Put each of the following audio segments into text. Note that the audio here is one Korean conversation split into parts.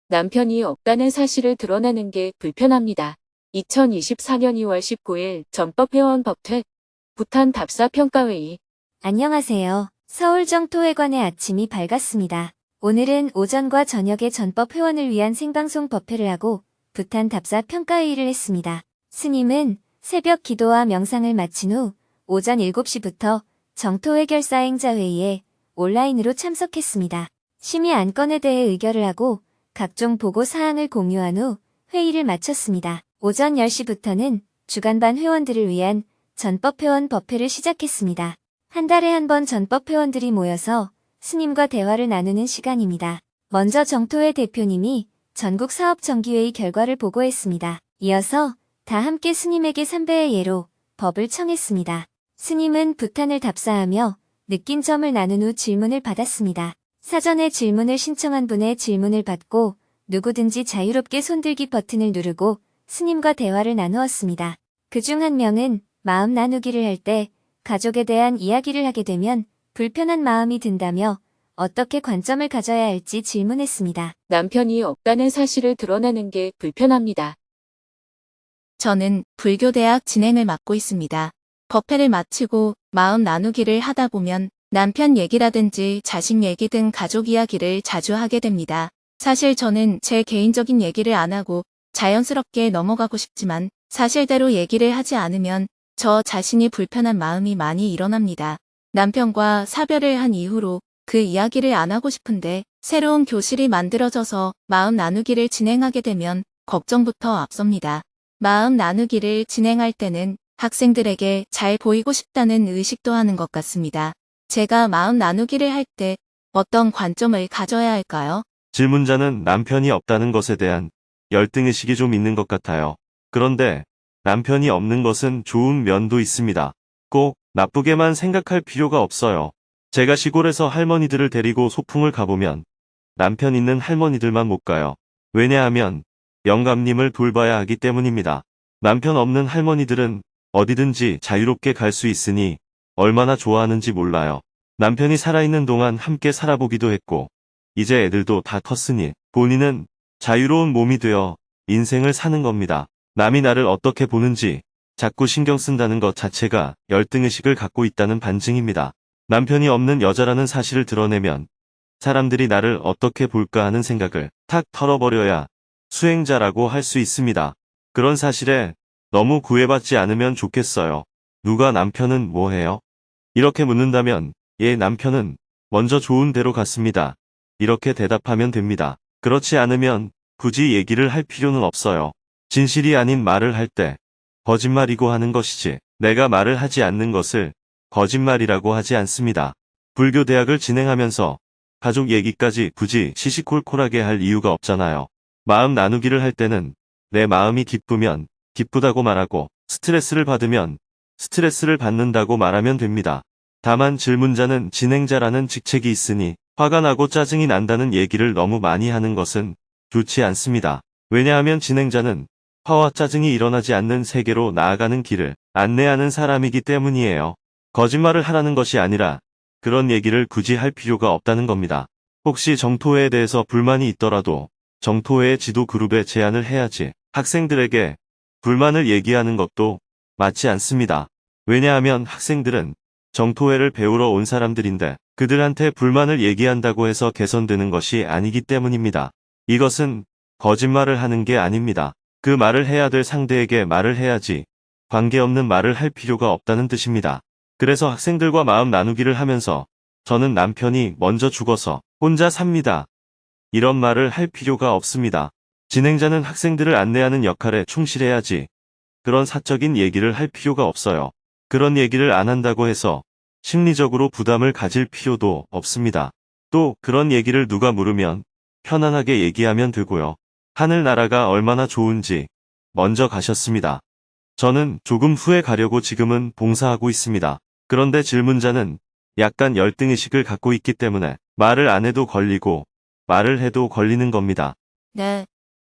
남편이 없다는 사실을 드러내는 게 불편합니다. 2024년 2월 19일 전법회원 법퇴 부탄 답사 평가회의. 안녕하세요. 서울정토회관의 아침이 밝았습니다. 오늘은 오전과 저녁에 전법 회원을 위한 생방송 법회를 하고 부탄 답사 평가회의를 했습니다. 스님은 새벽 기도와 명상을 마친 후 오전 7시부터 정토회결사행자회의에 온라인으로 참석했습니다. 심의 안건에 대해 의결을 하고 각종 보고 사항을 공유한 후 회의를 마쳤습니다. 오전 10시부터는 주간반 회원들을 위한 전법회원 법회를 시작했습니다. 한 달에 한 번 전법회원들이 모여서 스님과 대화를 나누는 시간입니다. 먼저 정토회 대표님이 전국 사업정기회의 결과를 보고했습니다. 이어서 다 함께 스님에게 삼배의 예로 법을 청했습니다. 스님은 부탄을 답사하며 느낀 점을 나눈 후 질문을 받았습니다. 사전에 질문을 신청한 분의 질문을 받고 누구든지 자유롭게 손들기 버튼을 누르고 스님과 대화를 나누었습니다. 그중 한 명은 마음 나누기를 할 때 가족에 대한 이야기를 하게 되면 불편한 마음이 든다며 어떻게 관점을 가져야 할지 질문했습니다. 남편이 없다는 사실을 드러내는 게 불편합니다. 저는 불교대학 진행을 맡고 있습니다. 법회를 마치고 마음 나누기를 하다 보면 남편 얘기라든지 자식 얘기 등 가족 이야기를 자주 하게 됩니다. 사실 저는 제 개인적인 얘기를 안 하고 자연스럽게 넘어가고 싶지만 사실대로 얘기를 하지 않으면 저 자신이 불편한 마음이 많이 일어납니다. 남편과 사별을 한 이후로 그 이야기를 안 하고 싶은데 새로운 교실이 만들어져서 마음 나누기를 진행하게 되면 걱정부터 앞섭니다. 마음 나누기를 진행할 때는 학생들에게 잘 보이고 싶다는 의식도 하는 것 같습니다. 제가 마음 나누기를 할 때 어떤 관점을 가져야 할까요? 질문자는 남편이 없다는 것에 대한 열등의식이 좀 있는 것 같아요. 그런데 남편이 없는 것은 좋은 면도 있습니다. 꼭 나쁘게만 생각할 필요가 없어요. 제가 시골에서 할머니들을 데리고 소풍을 가보면 남편 있는 할머니들만 못 가요. 왜냐하면 영감님을 돌봐야 하기 때문입니다. 남편 없는 할머니들은 어디든지 자유롭게 갈 수 있으니 얼마나 좋아하는지 몰라요. 남편이 살아있는 동안 함께 살아보기도 했고 이제 애들도 다 컸으니 본인은 자유로운 몸이 되어 인생을 사는 겁니다. 남이 나를 어떻게 보는지 자꾸 신경 쓴다는 것 자체가 열등의식을 갖고 있다는 반증입니다. 남편이 없는 여자라는 사실을 드러내면 사람들이 나를 어떻게 볼까 하는 생각을 탁 털어버려야 수행자라고 할 수 있습니다. 그런 사실에 너무 구애받지 않으면 좋겠어요. 누가 남편은 뭐 해요? 이렇게 묻는다면 남편은 먼저 좋은 데로 갔습니다. 이렇게 대답하면 됩니다. 그렇지 않으면 굳이 얘기를 할 필요는 없어요. 진실이 아닌 말을 할 때 거짓말이고 하는 것이지 내가 말을 하지 않는 것을 거짓말이라고 하지 않습니다. 불교 대학을 진행하면서 가족 얘기까지 굳이 시시콜콜하게 할 이유가 없잖아요. 마음 나누기를 할 때는 내 마음이 기쁘면 기쁘다고 말하고 스트레스를 받으면 스트레스를 받는다고 말하면 됩니다. 다만 질문자는 진행자라는 직책이 있으니 화가 나고 짜증이 난다는 얘기를 너무 많이 하는 것은 좋지 않습니다. 왜냐하면 진행자는 화와 짜증이 일어나지 않는 세계로 나아가는 길을 안내하는 사람이기 때문이에요. 거짓말을 하라는 것이 아니라 그런 얘기를 굳이 할 필요가 없다는 겁니다. 혹시 정토회에 대해서 불만이 있더라도 정토회의 지도 그룹에 제안을 해야지 학생들에게 불만을 얘기하는 것도 맞지 않습니다. 왜냐하면 학생들은 정토회를 배우러 온 사람들인데 그들한테 불만을 얘기한다고 해서 개선되는 것이 아니기 때문입니다. 이것은 거짓말을 하는 게 아닙니다. 그 말을 해야 될 상대에게 말을 해야지 관계없는 말을 할 필요가 없다는 뜻입니다. 그래서 학생들과 마음 나누기를 하면서 저는 남편이 먼저 죽어서 혼자 삽니다. 이런 말을 할 필요가 없습니다. 진행자는 학생들을 안내하는 역할에 충실해야지 그런 사적인 얘기를 할 필요가 없어요. 그런 얘기를 안 한다고 해서 심리적으로 부담을 가질 필요도 없습니다. 또 그런 얘기를 누가 물으면 편안하게 얘기하면 되고요. 하늘나라가 얼마나 좋은지 먼저 가셨습니다. 저는 조금 후에 가려고 지금은 봉사하고 있습니다. 그런데 질문자는 약간 열등의식을 갖고 있기 때문에 말을 안 해도 걸리고 말을 해도 걸리는 겁니다. 네.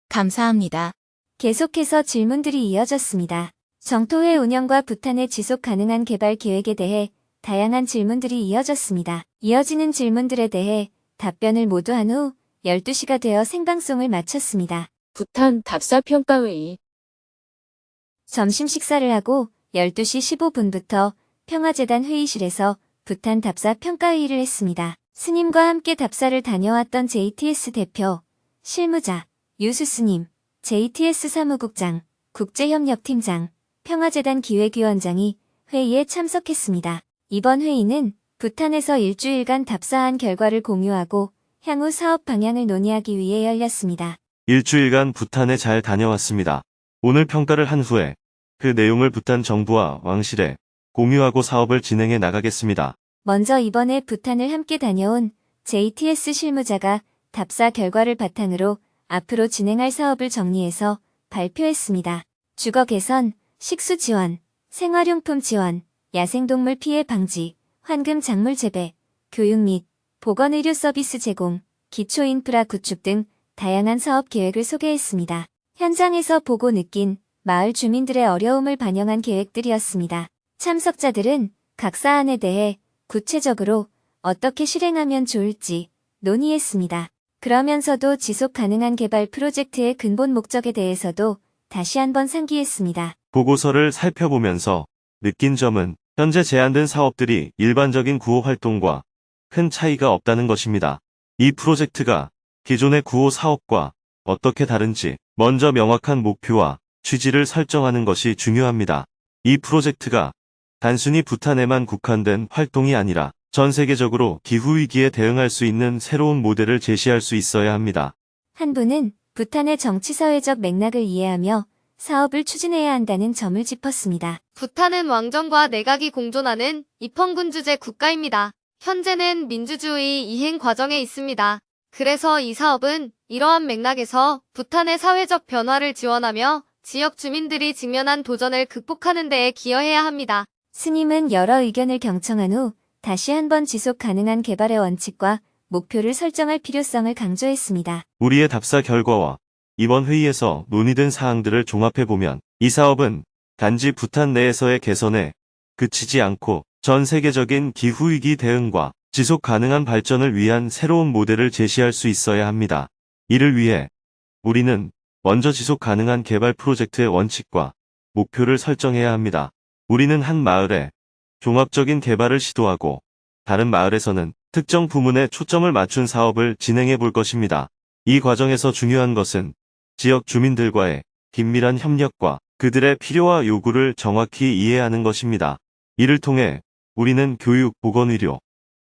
감사합니다. 계속해서 질문들이 이어졌습니다. 정토회 운영과 부탄의 지속 가능한 개발 계획에 대해 다양한 질문들이 이어졌습니다. 이어지는 질문들에 대해 답변을 모두 한 후 12시가 되어 생방송을 마쳤습니다. 부탄 답사평가회의. 점심 식사를 하고 12시 15분부터 평화재단 회의실에서 부탄 답사 평가회의를 했습니다. 스님과 함께 답사를 다녀왔던 JTS 대표, 실무자, 유수 스님, JTS 사무국장, 국제협력팀장, 평화재단 기획위원장이 회의에 참석했습니다. 이번 회의는 부탄에서 일주일간 답사한 결과를 공유하고 향후 사업 방향을 논의하기 위해 열렸습니다. 일주일간 부탄에 잘 다녀왔습니다. 오늘 평가를 한 후에 그 내용을 부탄 정부와 왕실에 공유하고 사업을 진행해 나가겠습니다. 먼저 이번에 부탄을 함께 다녀온 JTS 실무자가 답사 결과를 바탕으로 앞으로 진행할 사업을 정리해서 발표했습니다. 주거 개선, 식수 지원, 생활용품 지원, 야생동물 피해 방지, 환금 작물 재배, 교육 및 보건의료 서비스 제공, 기초인프라 구축 등 다양한 사업 계획을 소개했습니다. 현장에서 보고 느낀 마을 주민들의 어려움을 반영한 계획들이었습니다. 참석자들은 각 사안에 대해 구체적으로 어떻게 실행하면 좋을지 논의했습니다. 그러면서도 지속 가능한 개발 프로젝트의 근본 목적에 대해서도 다시 한번 상기했습니다. 보고서를 살펴보면서 느낀 점은 현재 제안된 사업들이 일반적인 구호 활동과 큰 차이가 없다는 것입니다. 이 프로젝트가 기존의 구호 사업과 어떻게 다른지 먼저 명확한 목표와 취지를 설정하는 것이 중요합니다. 이 프로젝트가 단순히 부탄에만 국한된 활동이 아니라 전 세계적으로 기후위기에 대응할 수 있는 새로운 모델을 제시할 수 있어야 합니다. 한 분은 부탄의 정치사회적 맥락을 이해하며 사업을 추진해야 한다는 점을 짚었습니다. 부탄은 왕정과 내각이 공존하는 입헌군주제 국가입니다. 현재는 민주주의 이행 과정에 있습니다. 그래서 이 사업은 이러한 맥락에서 부탄의 사회적 변화를 지원하며 지역 주민들이 직면한 도전을 극복하는 데에 기여해야 합니다. 스님은 여러 의견을 경청한 후 다시 한번 지속 가능한 개발의 원칙과 목표를 설정할 필요성을 강조했습니다. 우리의 답사 결과와 이번 회의에서 논의된 사항들을 종합해보면 이 사업은 단지 부탄 내에서의 개선에 그치지 않고 전 세계적인 기후위기 대응과 지속 가능한 발전을 위한 새로운 모델을 제시할 수 있어야 합니다. 이를 위해 우리는 먼저 지속 가능한 개발 프로젝트의 원칙과 목표를 설정해야 합니다. 우리는 한 마을에 종합적인 개발을 시도하고 다른 마을에서는 특정 부문에 초점을 맞춘 사업을 진행해 볼 것입니다. 이 과정에서 중요한 것은 지역 주민들과의 긴밀한 협력과 그들의 필요와 요구를 정확히 이해하는 것입니다. 이를 통해 우리는 교육, 보건의료,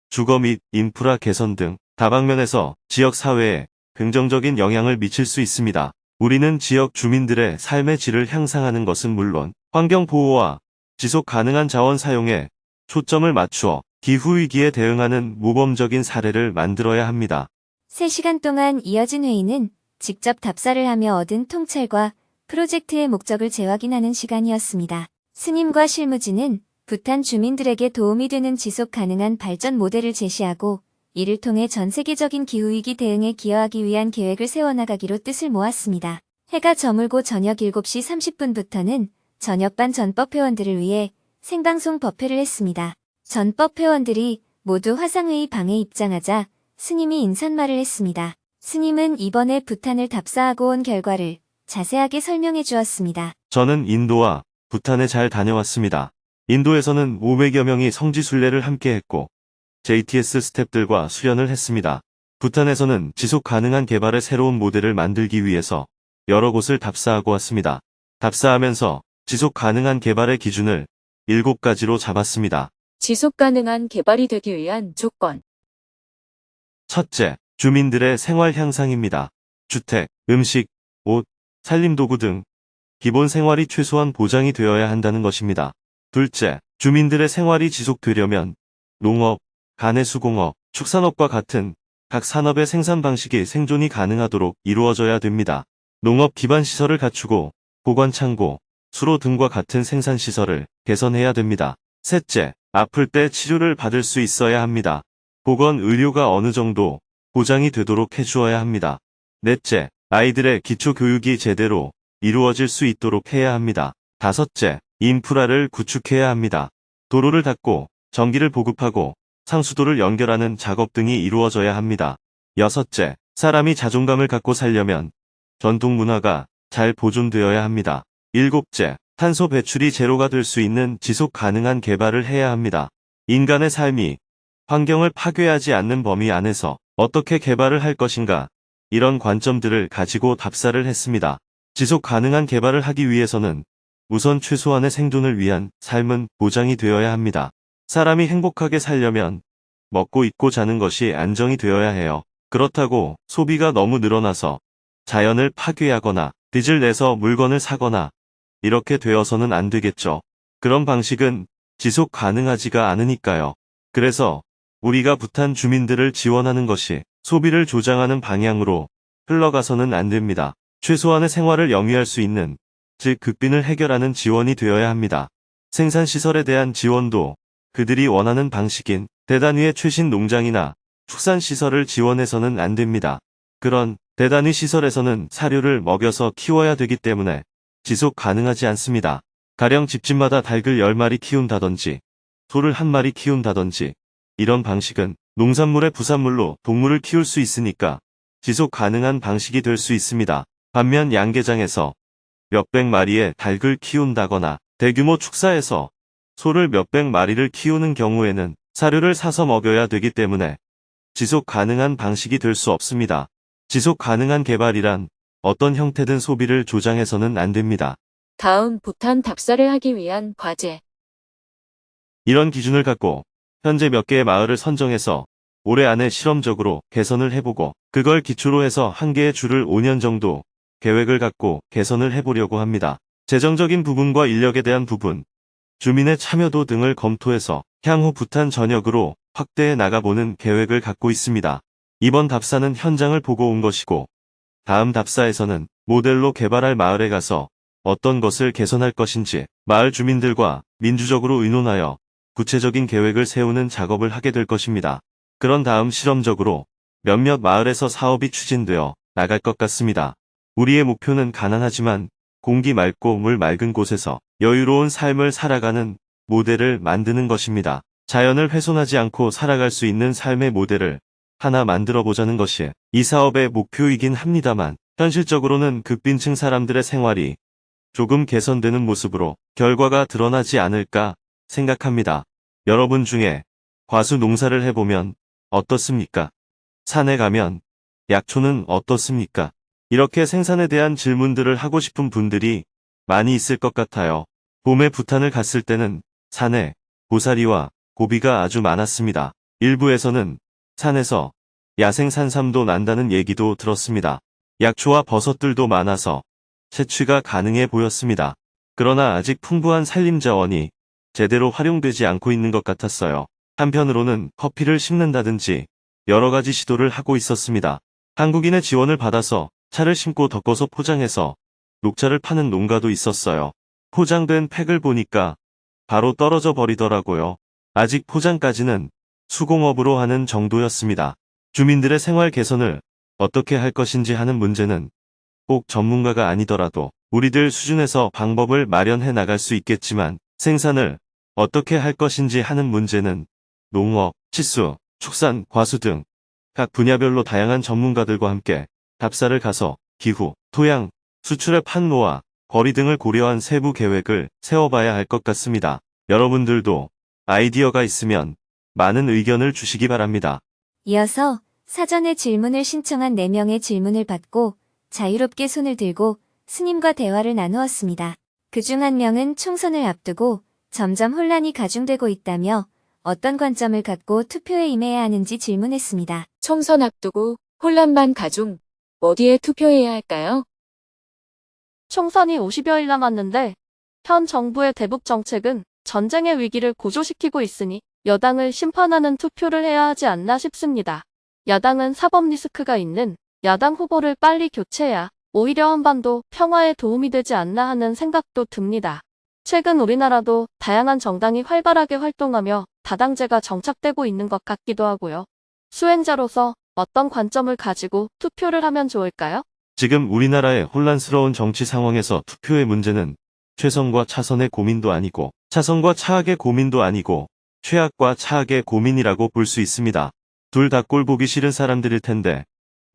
주거 및 인프라 개선 등 다방면에서 지역 사회에 긍정적인 영향을 미칠 수 있습니다. 우리는 지역 주민들의 삶의 질을 향상하는 것은 물론 환경 보호와 지속 가능한 자원 사용에 초점을 맞추어 기후위기에 대응하는 모범적인 사례를 만들어야 합니다. 3시간 동안 이어진 회의는 직접 답사를 하며 얻은 통찰과 프로젝트의 목적을 재확인하는 시간이었습니다. 스님과 실무진은 부탄 주민들에게 도움이 되는 지속 가능한 발전 모델을 제시하고 이를 통해 전 세계적인 기후위기 대응에 기여하기 위한 계획을 세워나가기로 뜻을 모았습니다. 해가 저물고 저녁 7시 30분부터는 저녁반 전법 회원들을 위해 생방송 법회를 했습니다. 전법 회원들이 모두 화상회의 방에 입장하자 스님이 인사말을 했습니다. 스님은 이번에 부탄을 답사하고 온 결과를 자세하게 설명해 주었습니다. 저는 인도와 부탄에 잘 다녀왔습니다. 인도에서는 500여 명이 성지순례를 함께 했고 JTS 스태프들과 수련을 했습니다. 부탄에서는 지속 가능한 개발의 새로운 모델을 만들기 위해서 여러 곳을 답사하고 왔습니다. 답사하면서 지속 가능한 개발의 기준을 7가지로 잡았습니다. 지속 가능한 개발이 되기 위한 조건. 첫째, 주민들의 생활 향상입니다. 주택, 음식, 옷, 살림도구 등 기본 생활이 최소한 보장이 되어야 한다는 것입니다. 둘째, 주민들의 생활이 지속되려면 농업, 가내수공업, 축산업과 같은 각 산업의 생산 방식이 생존이 가능하도록 이루어져야 됩니다. 농업 기반 시설을 갖추고 보관창고, 수로 등과 같은 생산 시설을 개선해야 됩니다. 셋째, 아플 때 치료를 받을 수 있어야 합니다. 보건 의료가 어느 정도 보장이 되도록 해주어야 합니다. 넷째, 아이들의 기초 교육이 제대로 이루어질 수 있도록 해야 합니다. 다섯째, 인프라를 구축해야 합니다. 도로를 닦고 전기를 보급하고 상수도를 연결하는 작업 등이 이루어져야 합니다. 여섯째, 사람이 자존감을 갖고 살려면 전통 문화가 잘 보존되어야 합니다. 일곱째, 탄소 배출이 제로가 될 수 있는 지속 가능한 개발을 해야 합니다. 인간의 삶이 환경을 파괴하지 않는 범위 안에서 어떻게 개발을 할 것인가, 이런 관점들을 가지고 답사를 했습니다. 지속 가능한 개발을 하기 위해서는 우선 최소한의 생존을 위한 삶은 보장이 되어야 합니다. 사람이 행복하게 살려면 먹고 입고 자는 것이 안정이 되어야 해요. 그렇다고 소비가 너무 늘어나서 자연을 파괴하거나 빚을 내서 물건을 사거나 이렇게 되어서는 안 되겠죠. 그런 방식은 지속 가능하지가 않으니까요. 그래서 우리가 부탄 주민들을 지원하는 것이 소비를 조장하는 방향으로 흘러가서는 안 됩니다. 최소한의 생활을 영위할 수 있는, 즉 극빈을 해결하는 지원이 되어야 합니다. 생산시설에 대한 지원도 그들이 원하는 방식인 대단위의 최신 농장이나 축산시설을 지원해서는 안 됩니다. 그런 대단위 시설에서는 사료를 먹여서 키워야 되기 때문에 지속 가능하지 않습니다. 가령 집집마다 닭을 10마리 키운다든지 소를 1마리 키운다든지 이런 방식은 농산물의 부산물로 동물을 키울 수 있으니까 지속 가능한 방식이 될 수 있습니다. 반면 양계장에서 몇백 마리의 닭을 키운다거나 대규모 축사에서 소를 몇백 마리를 키우는 경우에는 사료를 사서 먹여야 되기 때문에 지속 가능한 방식이 될 수 없습니다. 지속 가능한 개발이란 어떤 형태든 소비를 조장해서는 안 됩니다. 다음 부탄 답사를 하기 위한 과제. 이런 기준을 갖고 현재 몇 개의 마을을 선정해서 올해 안에 실험적으로 개선을 해보고 그걸 기초로 해서 한 개의 주를 5년 정도 계획을 갖고 개선을 해보려고 합니다. 재정적인 부분과 인력에 대한 부분, 주민의 참여도 등을 검토해서 향후 부탄 전역으로 확대해 나가보는 계획을 갖고 있습니다. 이번 답사는 현장을 보고 온 것이고 다음 답사에서는 모델로 개발할 마을에 가서 어떤 것을 개선할 것인지 마을 주민들과 민주적으로 의논하여 구체적인 계획을 세우는 작업을 하게 될 것입니다. 그런 다음 실험적으로 몇몇 마을에서 사업이 추진되어 나갈 것 같습니다. 우리의 목표는 가난하지만 공기 맑고 물 맑은 곳에서 여유로운 삶을 살아가는 모델을 만드는 것입니다. 자연을 훼손하지 않고 살아갈 수 있는 삶의 모델을 하나 만들어 보자는 것이 이 사업의 목표이긴 합니다만 현실적으로는 극빈층 사람들의 생활이 조금 개선되는 모습으로 결과가 드러나지 않을까 생각합니다. 여러분 중에 과수 농사를 해보면 어떻습니까? 산에 가면 약초는 어떻습니까? 이렇게 생산에 대한 질문들을 하고 싶은 분들이 많이 있을 것 같아요. 봄에 부탄을 갔을 때는 산에 고사리와 고비가 아주 많았습니다. 일부에서는 산에서 야생 산삼도 난다는 얘기도 들었습니다. 약초와 버섯들도 많아서 채취가 가능해 보였습니다. 그러나 아직 풍부한 산림자원이 제대로 활용되지 않고 있는 것 같았어요. 한편으로는 커피를 심는다든지 여러 가지 시도를 하고 있었습니다. 한국인의 지원을 받아서 차를 심고 덮어서 포장해서 녹차를 파는 농가도 있었어요. 포장된 팩을 보니까 바로 떨어져 버리더라고요. 아직 포장까지는 수공업으로 하는 정도였습니다. 주민들의 생활 개선을 어떻게 할 것인지 하는 문제는 꼭 전문가가 아니더라도 우리들 수준에서 방법을 마련해 나갈 수 있겠지만 생산을 어떻게 할 것인지 하는 문제는 농업, 치수, 축산, 과수 등 각 분야별로 다양한 전문가들과 함께 답사를 가서 기후, 토양, 수출의 판로와 거리 등을 고려한 세부 계획을 세워봐야 할 것 같습니다. 여러분들도 아이디어가 있으면 많은 의견을 주시기 바랍니다. 이어서 사전에 질문을 신청한 4명의 질문을 받고 자유롭게 손을 들고 스님과 대화를 나누었습니다. 그중 한 명은 총선을 앞두고 점점 혼란이 가중되고 있다며 어떤 관점을 갖고 투표에 임해야 하는지 질문했습니다. 총선 앞두고 혼란만 가중. 어디에 투표해야 할까요? 총선이 50여일 남았는데 현 정부의 대북 정책은 전쟁의 위기를 고조시키고 있으니 여당을 심판하는 투표를 해야 하지 않나 싶습니다. 야당은 사법 리스크가 있는 야당 후보를 빨리 교체해야 오히려 한반도 평화에 도움이 되지 않나 하는 생각도 듭니다. 최근 우리나라도 다양한 정당이 활발하게 활동하며 다당제가 정착되고 있는 것 같기도 하고요. 수행자로서 어떤 관점을 가지고 투표를 하면 좋을까요? 지금 우리나라의 혼란스러운 정치 상황에서 투표의 문제는 최선과 차선의 고민도 아니고 차선과 차악의 고민도 아니고 최악과 차악의 고민이라고 볼 수 있습니다. 둘 다 꼴 보기 싫은 사람들일 텐데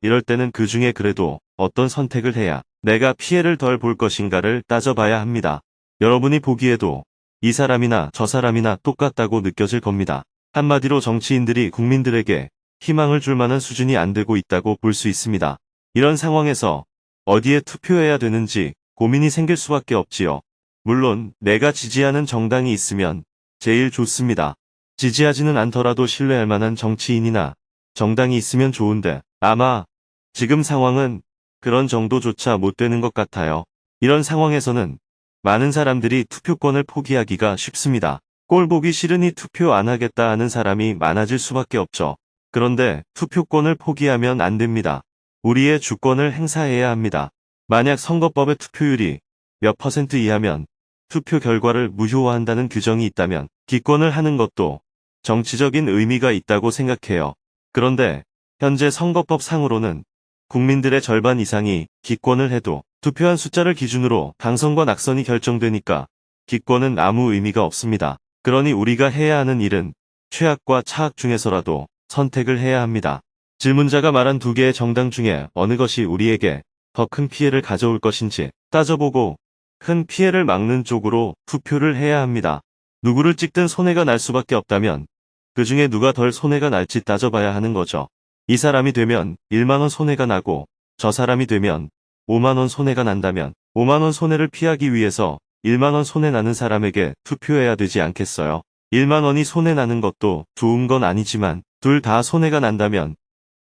이럴 때는 그 중에 그래도 어떤 선택을 해야 내가 피해를 덜 볼 것인가를 따져봐야 합니다. 여러분이 보기에도 이 사람이나 저 사람이나 똑같다고 느껴질 겁니다. 한마디로 정치인들이 국민들에게 희망을 줄 만한 수준이 안 되고 있다고 볼 수 있습니다. 이런 상황에서 어디에 투표해야 되는지 고민이 생길 수밖에 없지요. 물론 내가 지지하는 정당이 있으면 제일 좋습니다. 지지하지는 않더라도 신뢰할 만한 정치인이나 정당이 있으면 좋은데 아마 지금 상황은 그런 정도조차 못 되는 것 같아요. 이런 상황에서는 많은 사람들이 투표권을 포기하기가 쉽습니다. 꼴 보기 싫으니 투표 안 하겠다 하는 사람이 많아질 수밖에 없죠. 그런데 투표권을 포기하면 안 됩니다. 우리의 주권을 행사해야 합니다. 만약 선거법의 투표율이 몇 % 이하면 투표 결과를 무효화한다는 규정이 있다면 기권을 하는 것도 정치적인 의미가 있다고 생각해요. 그런데 현재 선거법 상으로는 국민들의 절반 이상이 기권을 해도 투표한 숫자를 기준으로 당선과 낙선이 결정되니까 기권은 아무 의미가 없습니다. 그러니 우리가 해야 하는 일은 최악과 차악 중에서라도 선택을 해야 합니다. 질문자가 말한 두 개의 정당 중에 어느 것이 우리에게 더 큰 피해를 가져올 것인지 따져보고 큰 피해를 막는 쪽으로 투표를 해야 합니다. 누구를 찍든 손해가 날 수밖에 없다면 그 중에 누가 덜 손해가 날지 따져봐야 하는 거죠. 이 사람이 되면 1만원 손해가 나고 저 사람이 되면 5만원 손해가 난다면 5만원 손해를 피하기 위해서 1만원 손해 나는 사람에게 투표해야 되지 않겠어요? 1만원이 손해 나는 것도 좋은 건 아니지만 둘 다 손해가 난다면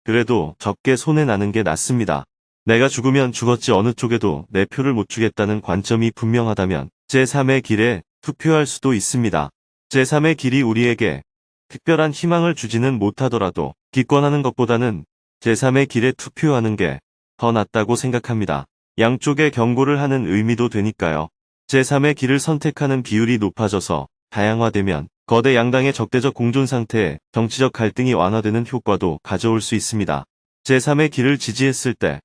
그래도 적게 손해 나는 게 낫습니다. 내가 죽으면 죽었지 어느 쪽에도 내 표를 못 주겠다는 관점이 분명하다면 제3의 길에 투표할 수도 있습니다. 제3의 길이 우리에게 특별한 희망을 주지는 못하더라도 기권하는 것보다는 제3의 길에 투표하는 게 더 낫다고 생각합니다. 양쪽에 경고를 하는 의미도 되니까요. 제3의 길을 선택하는 비율이 높아져서 다양화되면 거대 양당의 적대적 공존 상태에 정치적 갈등이 완화되는 효과도 가져올 수 있습니다. 제3의 길을 지지했을 때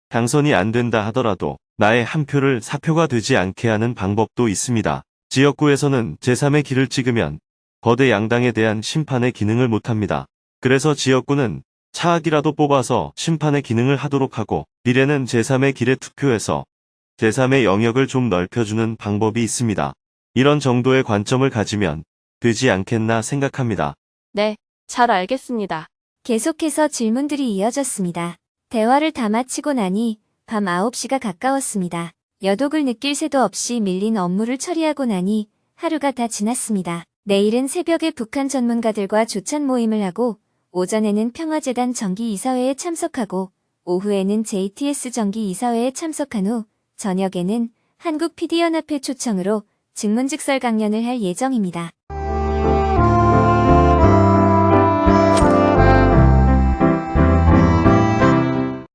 당선이 안 된다 하더라도 나의 한 표를 사표가 되지 않게 하는 방법도 있습니다. 지역구에서는 제3의 길을 찍으면 거대 양당에 대한 심판의 기능을 못합니다. 그래서 지역구는 차악이라도 뽑아서 심판의 기능을 하도록 하고 비례는 제3의 길에 투표해서 제3의 영역을 좀 넓혀주는 방법이 있습니다. 이런 정도의 관점을 가지면 되지 않겠나 생각합니다. 네, 잘 알겠습니다. 계속해서 질문들이 이어졌습니다. 대화를 다 마치고 나니 밤 9시가 가까웠습니다. 여독을 느낄 새도 없이 밀린 업무를 처리하고 나니 하루가 다 지났습니다. 내일은 새벽에 북한 전문가들과 조찬 모임을 하고 오전에는 평화재단 정기이사회에 참석하고 오후에는 JTS 정기이사회에 참석한 후 저녁에는 한국 PD연합회 초청으로 증문즉설 강연을 할 예정입니다.